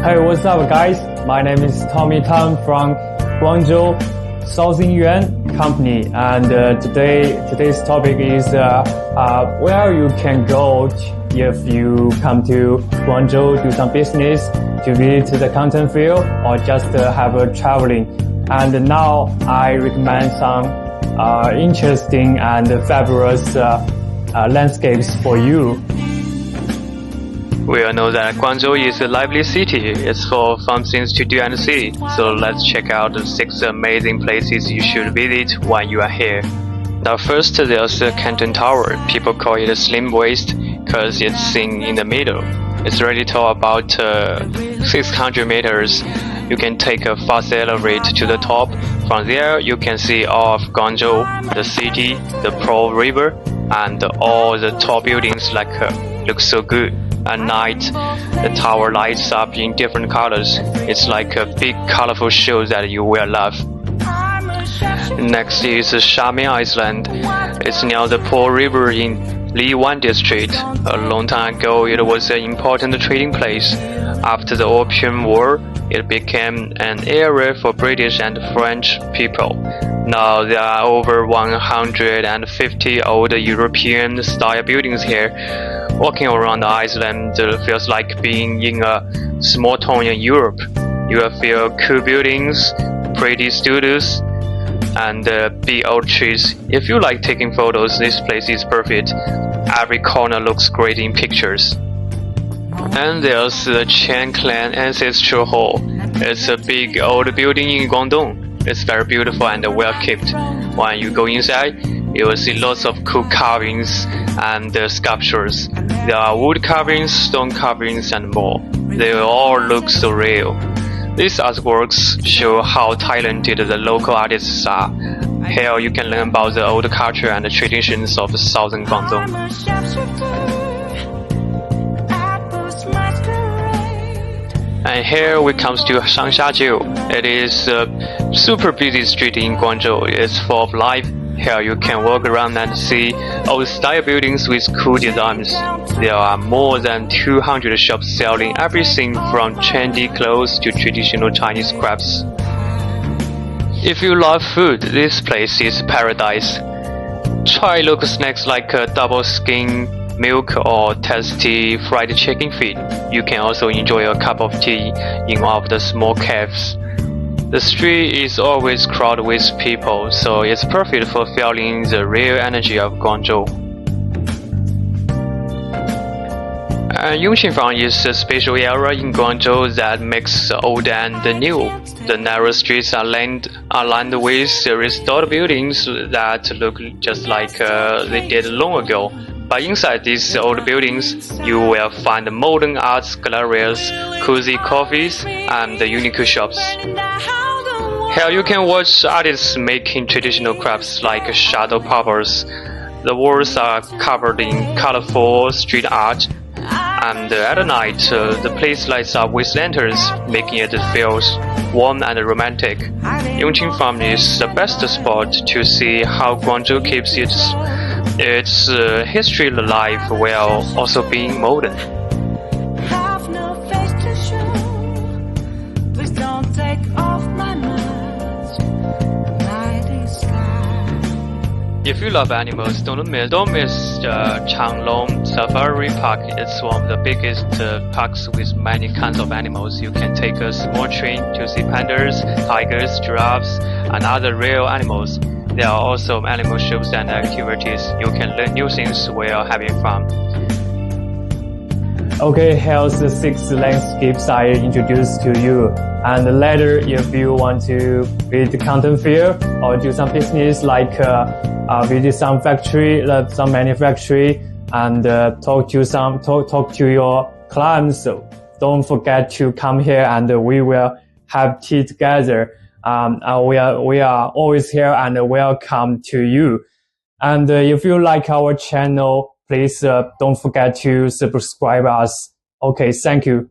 Hey, what's up, guys? My name is Tommy Tan from Guangzhou Sourcingyuan company, and today's topic is where you can go if you come to Guangzhou, do some business, to visit the content field, or just have a traveling. And now I recommend some interesting and fabulous landscapes for you. We all know that Guangzhou is a lively city. It's full of fun things to do and see. So let's check out the 6 amazing places you should visit when you are here. Now first, there's the Canton Tower. People call it a slim waist because it's seen in the middle. It's really tall, about 600 meters. You can take a fast elevator to the top. From there, you can see all of Guangzhou, the city, the Pearl River, and all the tall buildings look so good. At night, the tower lights up in different colors. It's like a big colorful show that you will love. Next is Xiamen Island. It's near the Pearl River in Liwan district. A long time ago, it was an important trading place. After the Opium War, it became an area for British and French people. Now there are over 150 old European-style buildings here. Walking around the island feels like being in a small town in Europe. You will feel cool buildings, pretty studios, and big old trees. If you like taking photos, this place is perfect. Every corner looks great in pictures. And there's the Chen Clan Ancestral Hall. It's a big old building in Guangdong. It's very beautiful and well kept. When you go inside, you will see lots of cool carvings and sculptures. There are wood carvings, stone carvings, and more. They all look so real. These artworks show how talented the local artists are. Here you can learn about the old culture and the traditions of southern Guangdong. And here we come to Sourcingyuan. It is a super busy street in Guangzhou. It's full of life. Here you can walk around and see old style buildings with cool designs. There are more than 200 shops selling everything from trendy clothes to traditional Chinese crafts. If you love food, this place is paradise. Try local snacks like double skin milk or tasty fried chicken feet. You can also enjoy a cup of tea in one of the small cafes. The street is always crowded with people, so it's perfect for feeling the real energy of Guangzhou. Yongqingfang is a special area in Guangzhou that mixes old and new. The narrow streets are lined with restored buildings that look just like they did long ago. But inside these old buildings, you will find modern arts galleries, cozy coffees, and unique shops. Here you can watch artists making traditional crafts like shadow puppets. The walls are covered in colorful street art, and at night the place lights up with lanterns, making it feel warm and romantic. Yongqingfang is the best spot to see how Guangzhou keeps its history alive while also being modern. If you love animals, don't miss Changlong Safari Park. It's one of the biggest parks with many kinds of animals. You can take a small train to see pandas, tigers, giraffes, and other real animals. There are also animal shows and activities. You can learn new things while having fun. Okay, here's the 6 landscapes I introduced to you. And later, if you want to visit the content field or do some business like visit some factory, some manufacturing, and talk to your clients, so don't forget to come here and we will have tea together. We are always here and welcome to you. And if you like our channel, please don't forget to subscribe us. Okay, thank you.